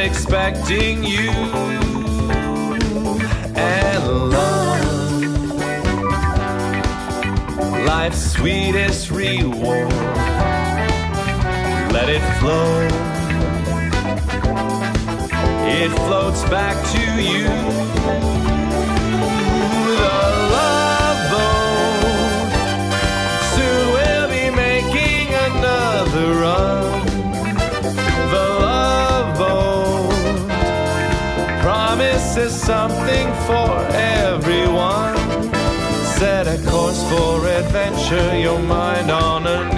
expecting you. And love, life's sweetest reward, let it flow. It floats back to you. The love boat soon will be making another run. The love boat promises something for everyone. Set a course for adventure, your mind on a